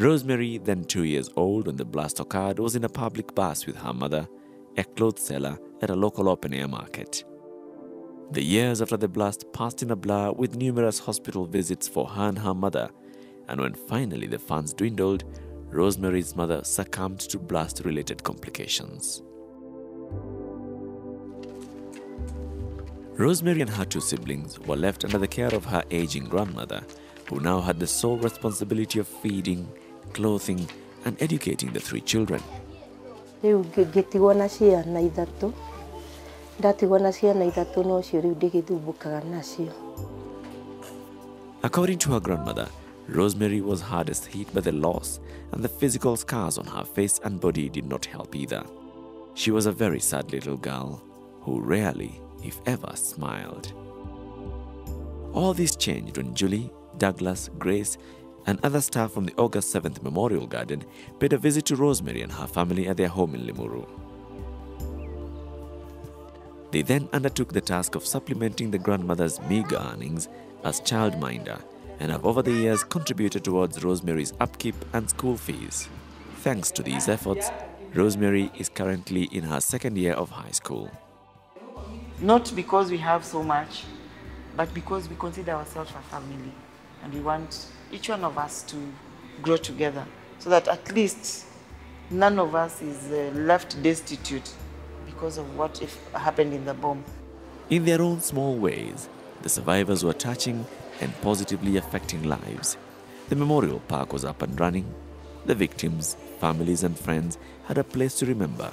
Rosemary, then 2 years old when the blast occurred, was in a public bus with her mother, a clothes seller at a local open-air market. The years after the blast passed in a blur with numerous hospital visits for her and her mother, and when finally the funds dwindled, Rosemary's mother succumbed to blast-related complications. Rosemary and her 2 siblings were left under the care of her aging grandmother, who now had the sole responsibility of feeding, clothing, and educating the 3 children. According to her grandmother, Rosemary was hardest hit by the loss, and the physical scars on her face and body did not help either. She was a very sad little girl who rarely, if ever, smiled. All this changed when Julie, Douglas, Grace, and other staff from the August 7th Memorial Garden paid a visit to Rosemary and her family at their home in Limuru. They then undertook the task of supplementing the grandmother's meager earnings as childminder, and have over the years contributed towards Rosemary's upkeep and school fees. Thanks to these efforts, Rosemary is currently in her 2nd year of high school. Not because we have so much, but because we consider ourselves a family, and we want each one of us to grow together so that at least none of us is left destitute because of what happened in the bomb. In their own small ways, the survivors were touching and positively affecting lives. The memorial park was up and running. The victims, families and friends had a place to remember,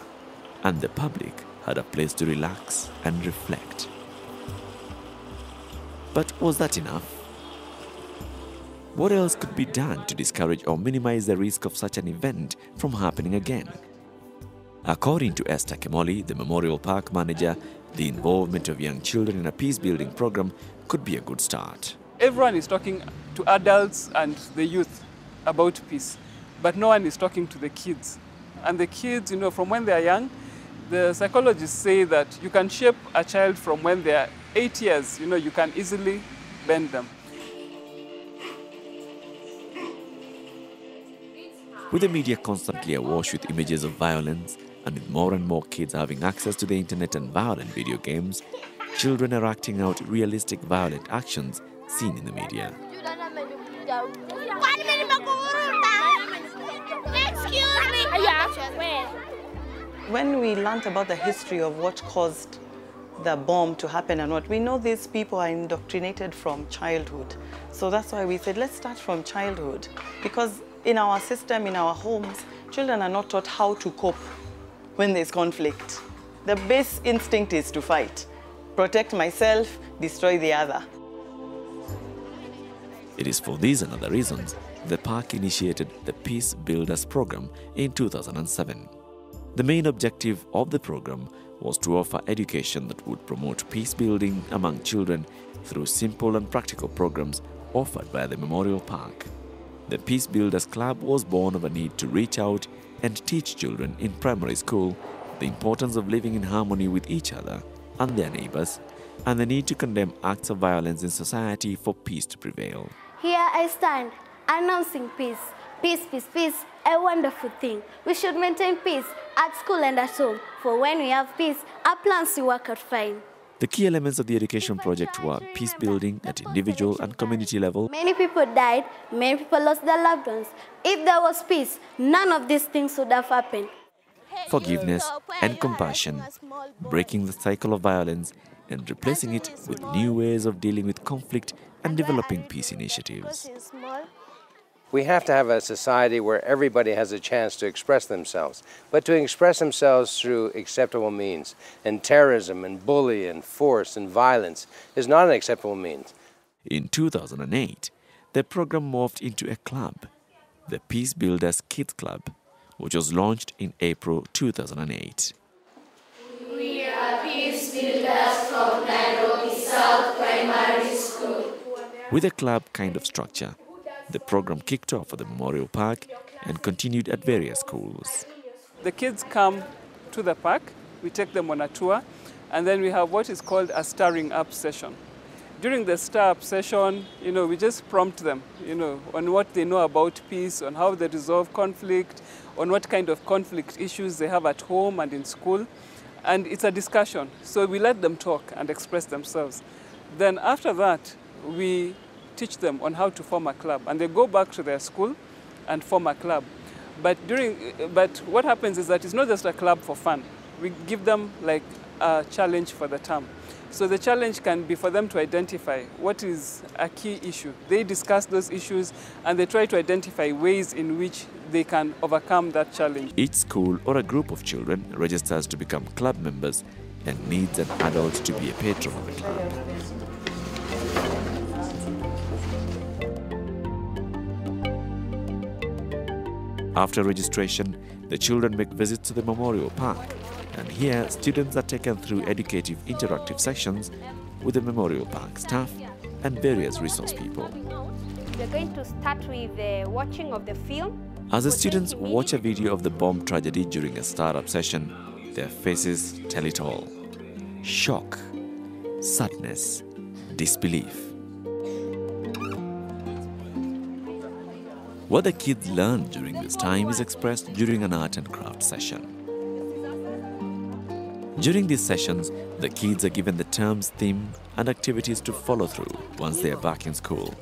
and the public had a place to relax and reflect. But was that enough? What else could be done to discourage or minimize the risk of such an event from happening again? According to Esther Kemoli, the Memorial Park manager, the involvement of young children in a peace-building program could be a good start. Everyone is talking to adults and the youth about peace, but no one is talking to the kids. And the kids, from when they are young, the psychologists say that you can shape a child from when they are 8 years. You can easily bend them. With the media constantly awash with images of violence, and with more and more kids having access to the internet and violent video games, children are acting out realistic violent actions seen in the media. When we learned about the history of what caused the bomb to happen and what, we know these people are indoctrinated from childhood. So that's why we said, let's start from childhood. Because in our system, in our homes, children are not taught how to cope when there's conflict. The base instinct is to fight. Protect myself, destroy the other. It is for these and other reasons the park initiated the Peace Builders program in 2007. The main objective of the program was to offer education that would promote peace building among children through simple and practical programs offered by the Memorial Park. The Peace Builders Club was born of a need to reach out and teach children in primary school the importance of living in harmony with each other and their neighbors, and the need to condemn acts of violence in society for peace to prevail. Here I stand, announcing peace. Peace, peace, peace, a wonderful thing. We should maintain peace at school and at home, for when we have peace, our plans will work out fine. The key elements of the education project were peace building at individual and community level. Many people died, many people lost their loved ones. If there was peace, none of these things would have happened. Forgiveness and compassion, breaking the cycle of violence and replacing it with new ways of dealing with conflict and developing peace initiatives. We have to have a society where everybody has a chance to express themselves, but to express themselves through acceptable means. And terrorism and bullying and force and violence is not an acceptable means. In 2008, the program morphed into a club, the Peace Builders Kids Club, which was launched in April 2008. We are Peace Builders from Nairobi South Primary School. With a club kind of structure, the program kicked off at the Memorial Park and continued at various schools. The kids come to the park, we take them on a tour, and then we have what is called a stirring up session. During the STARP session, we just prompt them, on what they know about peace, on how they resolve conflict, on what kind of conflict issues they have at home and in school. And it's a discussion, so we let them talk and express themselves. Then after that, we teach them on how to form a club, and they go back to their school and form a club. But what happens is that it's not just a club for fun. We give them like a challenge for the term. So the challenge can be for them to identify what is a key issue. They discuss those issues and they try to identify ways in which they can overcome that challenge. Each school or a group of children registers to become club members and needs an adult to be a patron of the club. After registration, the children make visits to the Memorial Park, and here students are taken through educative interactive sessions with the Memorial Park staff and various resource people. We're going to start with the watching of the film. As the students watch a video of the bomb tragedy during a startup session, their faces tell it all. Shock, sadness, disbelief. What the kids learn during this time is expressed during an art and craft session. During these sessions, the kids are given the term's theme and activities to follow through once they are back in school.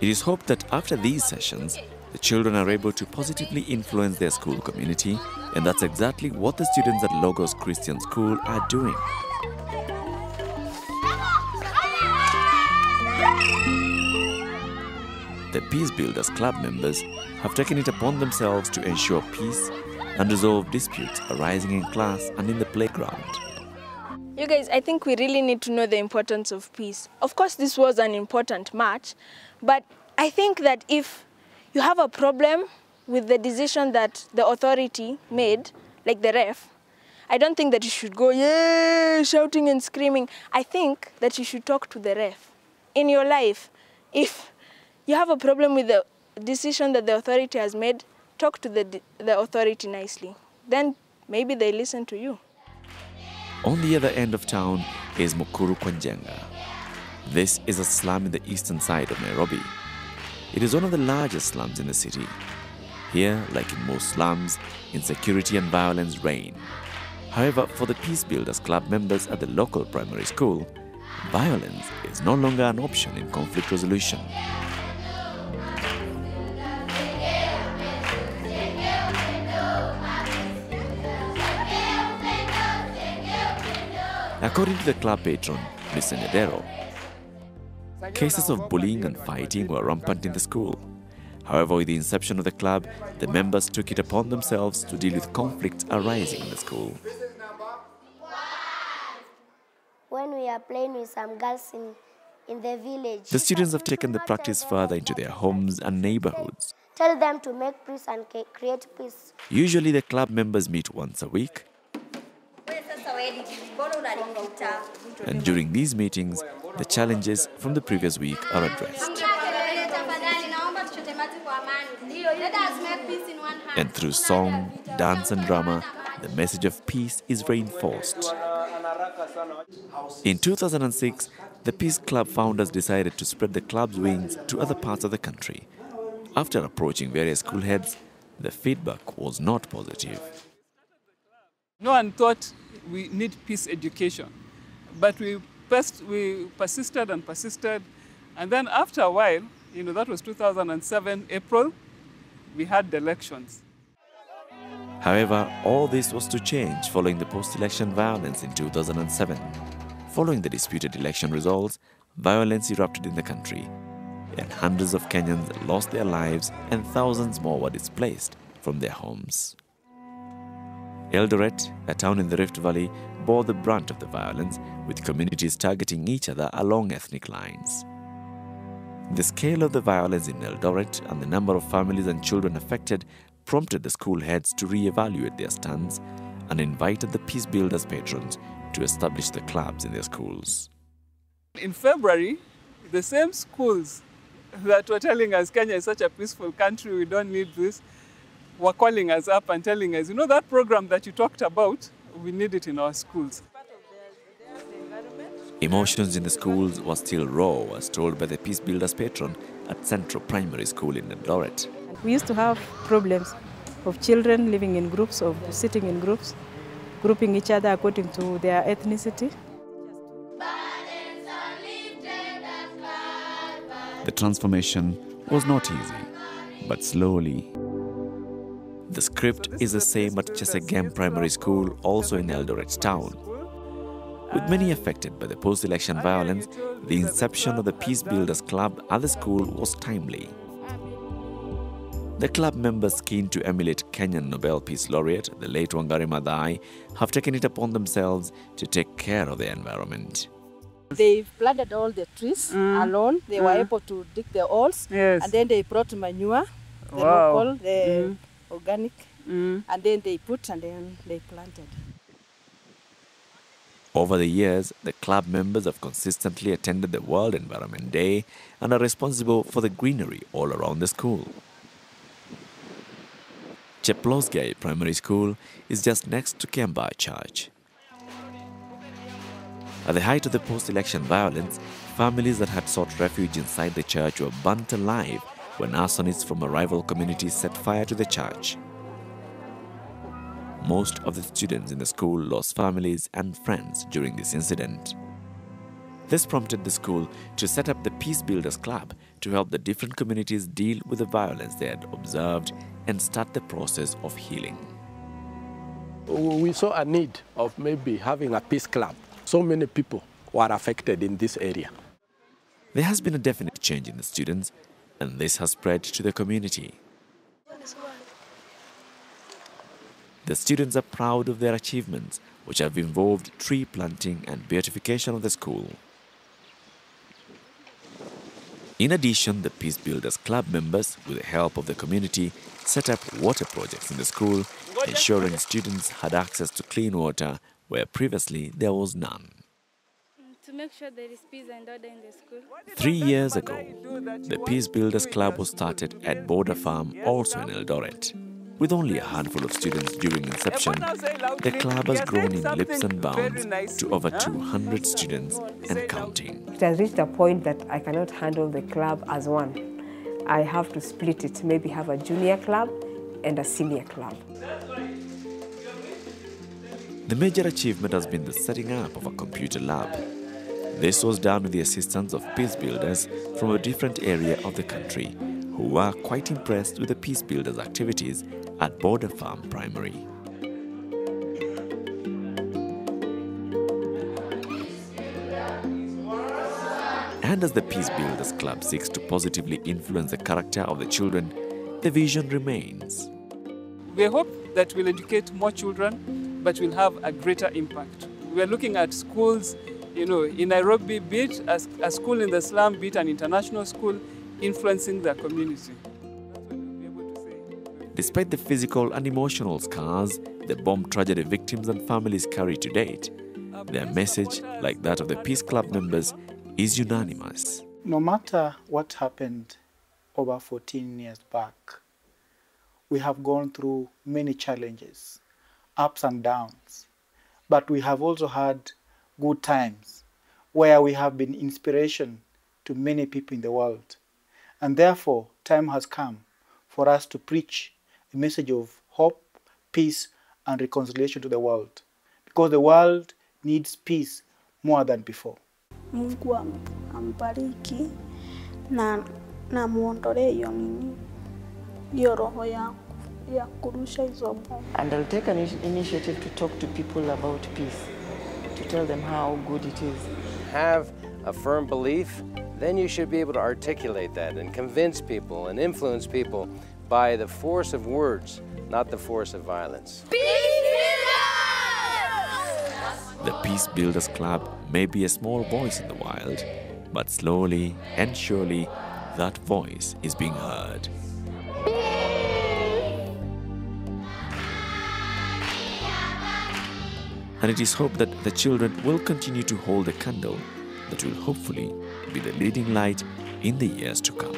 It is hoped that after these sessions, the children are able to positively influence their school community, and that's exactly what the students at Logos Christian School are doing. The Peace Builders Club members have taken it upon themselves to ensure peace and resolve disputes arising in class and in the playground. You guys, I think we really need to know the importance of peace. Of course, this was an important march, but I think that if you have a problem with the decision that the authority made, like the ref, I don't think that you should go, yeah, shouting and screaming. I think that you should talk to the ref. In your life, if you have a problem with the decision that the authority has made, talk to the authority nicely. Then maybe they listen to you. On the other end of town is Mukuru kwa Njenga. This is a slum in the eastern side of Nairobi. It is one of the largest slums in the city. Here, like in most slums, insecurity and violence reign. However, for the Peace Builders Club members at the local primary school, violence is no longer an option in conflict resolution. According to the club patron, Mr. Nedero, cases of bullying and fighting were rampant in the school. However, with the inception of the club, the members took it upon themselves to deal with conflicts arising in the school. When we are playing with some girls in the village, The students have taken the practice further into their homes and neighborhoods. tell them to make peace and create peace. Usually, the club members meet once a week, and during these meetings, the challenges from the previous week are addressed. And through song, dance and drama, the message of peace is reinforced. In 2006, the Peace Club founders decided to spread the club's wings to other parts of the country. After approaching various school heads, the feedback was not positive. No one thought we need peace education, but we persisted and persisted, and then after a while, that was 2007, April, we had the elections. However, all this was to change following the post-election violence in 2007. Following the disputed election results, violence erupted in the country, and hundreds of Kenyans lost their lives and thousands more were displaced from their homes. Eldoret, a town in the Rift Valley, bore the brunt of the violence, with communities targeting each other along ethnic lines. The scale of the violence in Eldoret and the number of families and children affected prompted the school heads to re-evaluate their stance and invited the Peace Builders patrons to establish the clubs in their schools. In February, the same schools that were telling us Kenya is such a peaceful country, we don't need this, were calling us up and telling us, that program that you talked about, we need it in our schools. Emotions in the schools were still raw, as told by the Peace Builders patron at Central Primary School in Eldoret. We used to have problems of children living in groups, of sitting in groups, grouping each other according to their ethnicity. The transformation was not easy, but slowly. The script is the same at Chesegem Primary School, also in Eldoret town. With many affected by the post-election violence, the inception of the Peace Builders Club at the school was timely. The club members, keen to emulate Kenyan Nobel Peace Laureate, the late Wangari Maathai, have taken it upon themselves to take care of the environment. They planted all the trees alone. They were able to dig the holes, and then they brought manure, the local, the organic, and then they put and then they planted. Over the years, the club members have consistently attended the World Environment Day and are responsible for the greenery all around the school. Cheplosgai Primary School is just next to Kemba Church. At the height of the post-election violence, families that had sought refuge inside the church were burnt alive when arsonists from a rival community set fire to the church. Most of the students in the school lost families and friends during this incident. This prompted the school to set up the Peace Builders Club to help the different communities deal with the violence they had observed and start the process of healing. We saw a need of maybe having a peace club. So many people were affected in this area. There has been a definite change in the students, and this has spread to the community. The students are proud of their achievements, which have involved tree planting and beautification of the school. In addition, the Peace Builders Club members, with the help of the community, set up water projects in the school, ensuring students had access to clean water where previously there was none. To make sure there is peace and order in the school. 3 years ago, the Peace Builders Club was started at Border Farm, also in Eldoret. With only a handful of students during inception, the club has grown in leaps and bounds to over 200 students and counting. It has reached a point that I cannot handle the club as one. I have to split it, maybe have a junior club and a senior club. The major achievement has been the setting up of a computer lab. This was done with the assistance of peace builders from a different area of the country, who were quite impressed with the Peace Builders activities at Border Farm Primary. And as the Peace Builders Club seeks to positively influence the character of the children, the vision remains. We hope that we'll educate more children, but we'll have a greater impact. We're looking at schools, in Nairobi, be it a school in the slum, be it an international school, influencing their community. Despite the physical and emotional scars the bomb tragedy victims and families carry to date, their message, like that of the Peace Club members, is unanimous. No matter what happened over 14 years back, we have gone through many challenges, ups and downs, but we have also had good times where we have been inspiration to many people in the world. And therefore, time has come for us to preach a message of hope, peace, and reconciliation to the world, because the world needs peace more than before. Mungu ambariki na muondolee hiyo roho ya kurusha hizo bomu. And I'll take an initiative to talk to people about peace, to tell them how good it is. Have a firm belief, then you should be able to articulate that and convince people and influence people by the force of words, not the force of violence. The Peace Builders Club may be a small voice in the wild, but slowly and surely that voice is being heard. And it is hoped that the children will continue to hold a candle that will hopefully be the leading light in the years to come.